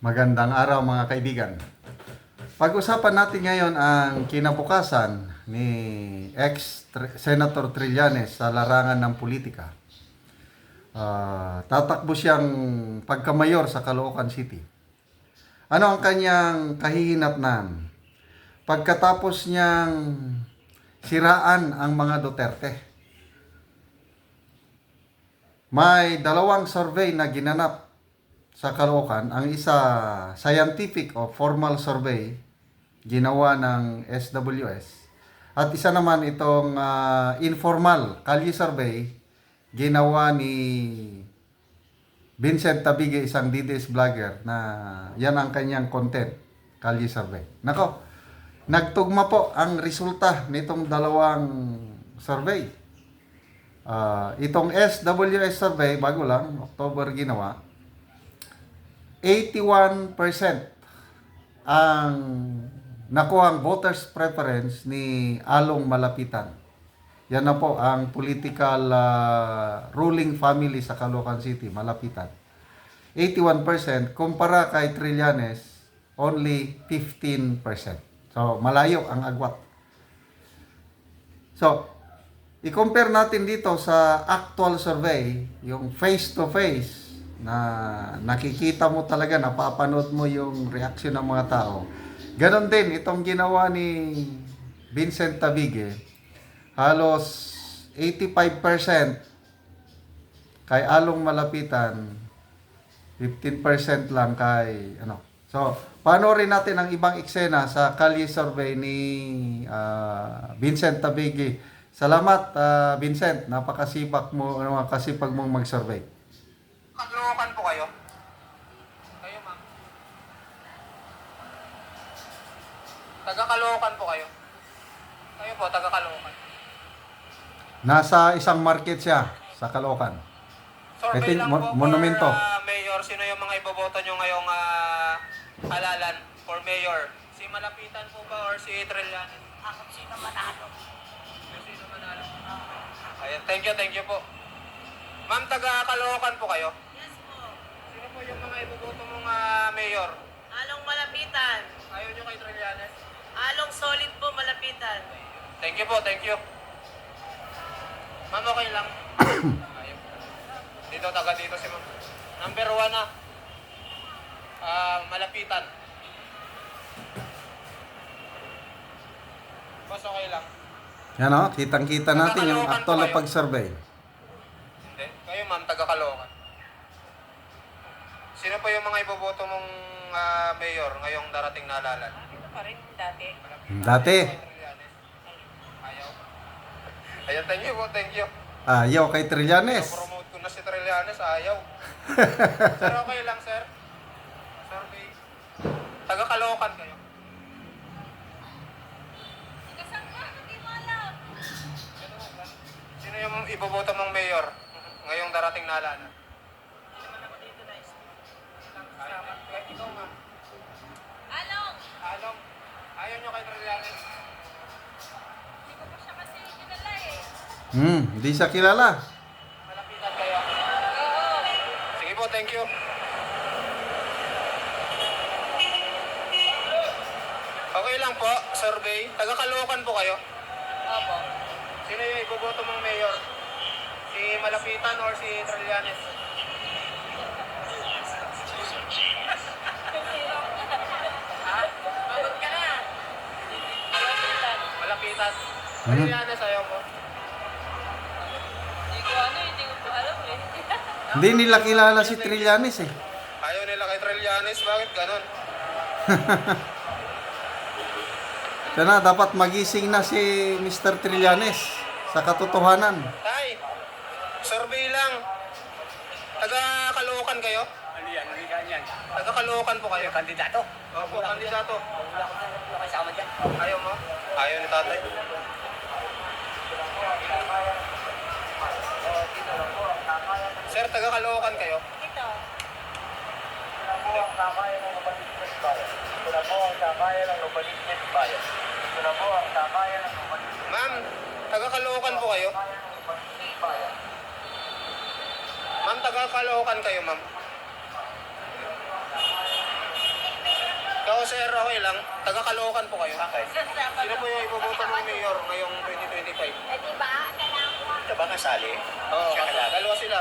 Magandang araw mga kaibigan. Pag-usapan natin ngayon ang kinabukasan ni ex-Senator Trillanes sa larangan ng politika. Tatakbo siyang pagkamayor sa Caloocan City. Ano ang kanyang kahihinatnan? Pagkatapos niyang siraan ang mga Duterte. May dalawang survey na ginanap sa Caloocan. Ang isa scientific o formal survey ginawa ng SWS at isa naman itong informal kalye survey ginawa ni Vincent Tabige, isang DDS vlogger na yan ang kanyang content, kalye survey. Nako, nagtugma po ang resulta nitong dalawang survey. Itong SWS survey, bago lang, October ginawa, 81% ang nakuhang voters preference ni Along Malapitan. Yan na po ang political ruling family sa Caloocan City, Malapitan. 81% kumpara kay Trillanes, only 15%. So, malayo ang agwat. So, i-compare natin dito sa actual survey, yung face-to-face, na nakikita mo talaga, napapanood mo yung reaksyon ng mga tao. Ganon din itong ginawa ni Vincent Tabige. Halos 85% kay Along Malapitan, 15% lang kay So, panoorin natin ang ibang eksena sa kalye survey ni Vincent Tabige. Salamat, Vincent. Napakasipag mong mag-survey. Caloocan po kayo? Kayo, ma'am. Taga-Caloocan po kayo? Kayo po, taga-Caloocan. Nasa isang market siya sa Caloocan. Survey lang po monumento. for mayor. Sino yung mga iboboto nyo ngayong halalan for mayor? Si Malapitan po ba or si Trillanes? Ako sino manalo. Sino manalo? Ayan, thank you po. Ma'am, taga-Caloocan po kayo? Yes po. Sino po yung mga iboboto mong mayor? Along Malapitan. Ayaw nyo kay Trillanes? Along solid po Malapitan. Thank you po, thank you. Ma'am, okay lang. Ayaw. Dito, taga dito si ma'am. Number 1 na. Malapitan. Boss, okay lang. Yan o, kitang-kita natin yung actual na pag-survey. Hindi. Kayo ma'am, taga-Caloocan. Sino po yung mga iboboto mong mayor ngayong darating na halalan? Ito pa rin dati. Dati, Ayaw. Ayan, thank you po, thank you. ayaw kay Trillanes. Promote ko na si Trillanes, ayaw. Sir, okay lang, sir? Survey. Taga-Caloocan kayo. Sino yung iboboto mong mayor ngayong darating na halalan? Ikaw, ma'am. Along! Along. Ayaw nyo kay Trillanes. Hindi ko pa siya kasi kilala eh. Hindi siya kilala. Malapitan kayo. Oo. Sige po, thank you. Okay lang po, survey. Taga-Caloocan po kayo. Opo. Sino yung iboboto mong mayor? Si Malapitan or si Trillanes? Ha? Pagod ka na. Malapitan. Malapitan. Trillanes, ayaw mo? Hindi ko po alam eh. Hindi nila kilala si Trillanes eh. Ayaw nila kay Trillanes, bakit ganon? Sana dapat magising na si Mr. Trillanes sa katotohanan. Tay, survey lang. Taga-Caloocan kayo? Ano yan? Ano yan? Taga-Caloocan po kayo? Kandidato? Opo, kandidato. Wala ko kasama dyan. Ayaw mo? Ayaw ni tatay. Sir, taga-Caloocan kayo? Ito. Ma'am, taga-Caloocan po kayo? Ma'am, taga-Caloocan kayo, ma'am? sir, okay lang. Taga-Caloocan po kayo. Sino po yung iboboto ng mayor ngayong 2025? Eh, di ba? Kailangan ko. Ito ba kasali? Oo, dalawa sila.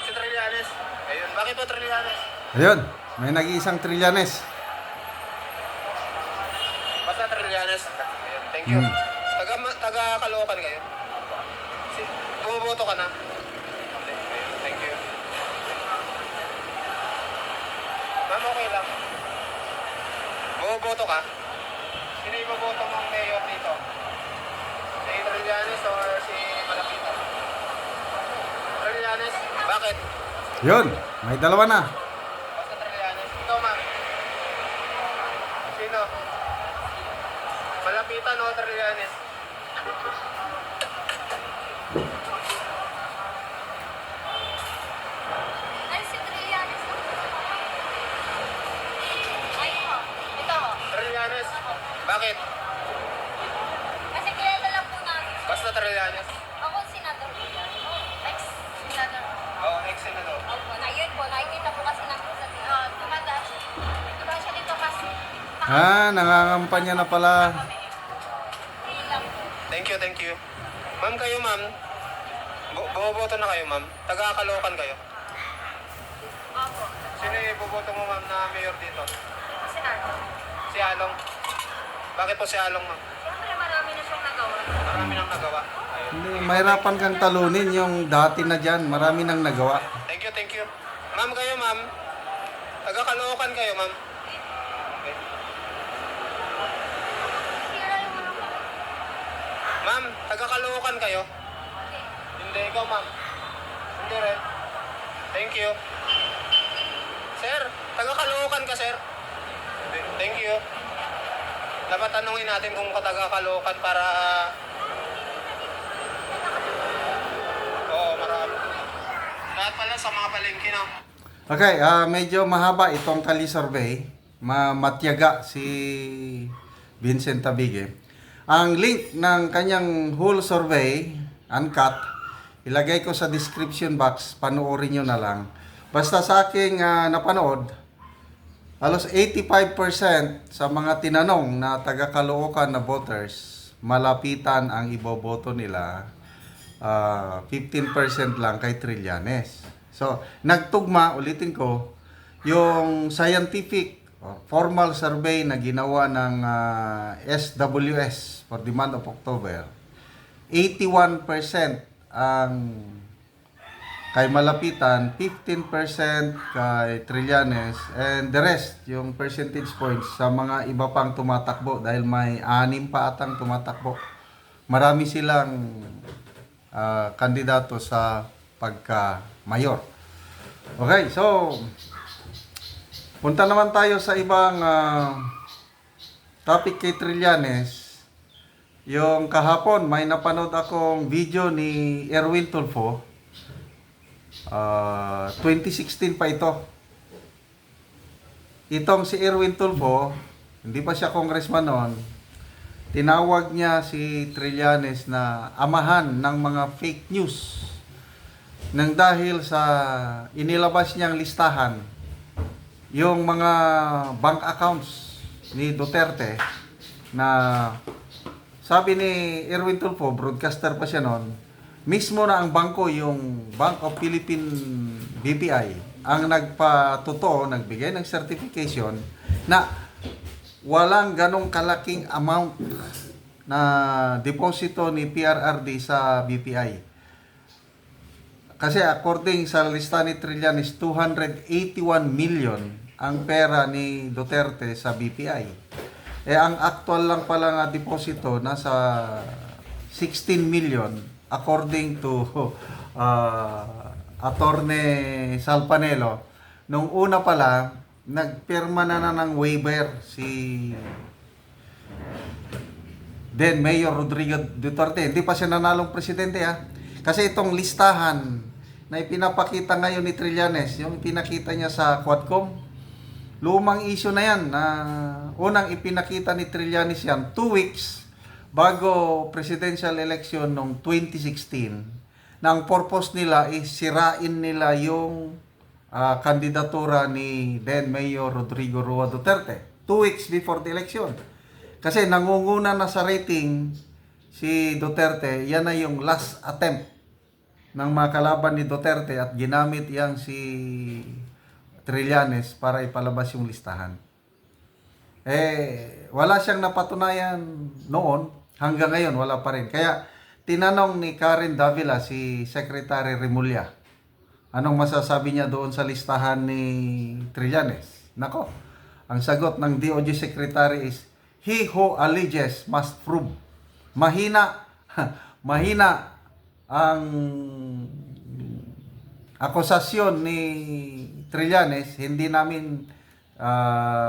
Si Trillanes. Ayun, bakit po Trillanes? Ayun, may nag-iisang Trillanes. Basta Trillanes. Ayun, thank you. Hmm. Taga-Caloocan kayo? Bumoboto ka na? Ayun, thank you. Ma'am, okay lang. Bumoboto ka? Sino iboboto mong mayor dito? Si Trillanes or si Malapitan? Trillanes? Bakit? Yun, may dalawa na. Basta Trillanes. Ikaw, ma'am. Sino? Malapitan o Trillanes? Ay, si Trillanes. Ay, ho. Ito, ho. Trillanes? Bakit? Kasi kilala lang po namin. Basta Trillanes. Ako, senador. Ex-senador. Oo, ex-senador. Opo, na yun po. Nakikita po kasi namin sa tumanda siya. Diba siya dito kasi? Nangangampanya na pala. Hindi lang po. Thank you, thank you. Ma'am, kayo, ma'am. Bumoboto na kayo, ma'am. Taga-Caloocan kayo. Opo. Sino yung iboboto mo, ma'am, na mayor dito? Senador. Si Along. Bakit po si Along, ma'am? Siyempre, marami na siyang nagawa. Marami nang nagawa. Ayun. Hindi, mahirapan kang talunin yung dati na dyan. Marami nang nagawa. Thank you, thank you. Ma'am, kayo, ma'am. Taga-Caloocan kayo, ma'am. Okay. Sira yung ano ko. Ma'am, taga-Caloocan kayo? Hindi, ikaw, ma'am. Hindi rin. Thank you. Sir, taga-Caloocan ka, sir? Hindi. Thank you. Dapat tanungin natin kung taga-Caloocan para... Oo, marami. Lahat pala sa mga palengke, no? Okay, medyo mahaba itong Kali survey. Matyaga si Vincent Tabige. Ang link ng kanyang whole survey, uncut, ilagay ko sa description box. Panoorin nyo na lang. Basta sa aking napanood, halos 85% sa mga tinanong na taga-Caloocan na voters, malapitan ang iboboto nila. 15% lang kay Trillanes. So, nagtugma, ulitin ko, yung scientific formal survey na ginawa ng SWS for the month of October, 81% ang kay Malapitan, 15% kay Trillanes, and the rest, yung percentage points sa mga iba pang tumatakbo dahil may 6 pa atang tumatakbo. Marami silang kandidato sa pagka-mayor. Okay, so punta naman tayo sa ibang topic kay Trillanes. Yung kahapon, may napanood akong video ni Erwin Tulfo. 2016 pa ito. Itong si Erwin Tulfo, hindi pa siya congressman noon, tinawag niya si Trillanes na amahan ng mga fake news. Nang dahil sa inilabas niyang listahan, yung mga bank accounts ni Duterte na sabi ni Erwin Tulfo, broadcaster pa siya noon, mismo na ang bangko, yung Bank of Philippine BPI, ang nagpatotoo, nagbigay ng certification na walang ganong kalaking amount na deposito ni PRRD sa BPI. Kasi according sa lista ni Trillanes, 281 million ang pera ni Duterte sa BPI. Ang actual lang pala nga deposito nasa 16 million according to Attorney Salpanelo. Nung una pala, nagpirma na ng waiver si then Mayor Rodrigo Duterte. Hindi pa siya nanalong presidente Kasi itong listahan na ipinapakita ngayon ni Trillanes, yung pinakita niya sa Quadcom, lumang issue na yan. Unang ipinakita ni Trillanes yan 2 weeks bago presidential election noong 2016. Na ang purpose nila is sirain nila yung kandidatura ni then Mayor Rodrigo Roa Duterte. 2 2 weeks before the election. Kasi nangunguna na sa rating si Duterte, yan na yung last attempt ng mga kalaban ni Duterte at ginamit yang si Trillanes para ipalabas yung listahan. Wala siyang napatunayan noon, hanggang ngayon wala pa rin. Kaya tinanong ni Karen Davila si Secretary Remulla, anong masasabi niya doon sa listahan ni Trillanes? Nako, ang sagot ng DOJ Secretary is, he who alleges must prove. Mahina, mahina ang akusasyon ni Trillanes, hindi namin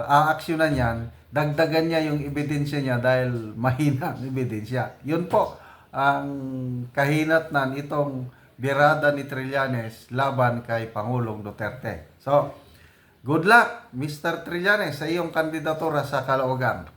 aaksyonan yan, dagdagan niya yung ebidensya niya dahil mahina ang ebidensya. Yun po ang kahinatnan itong birada ni Trillanes laban kay Pangulong Duterte. So, good luck, Mr. Trillanes, sa iyong kandidatura sa Caloocan.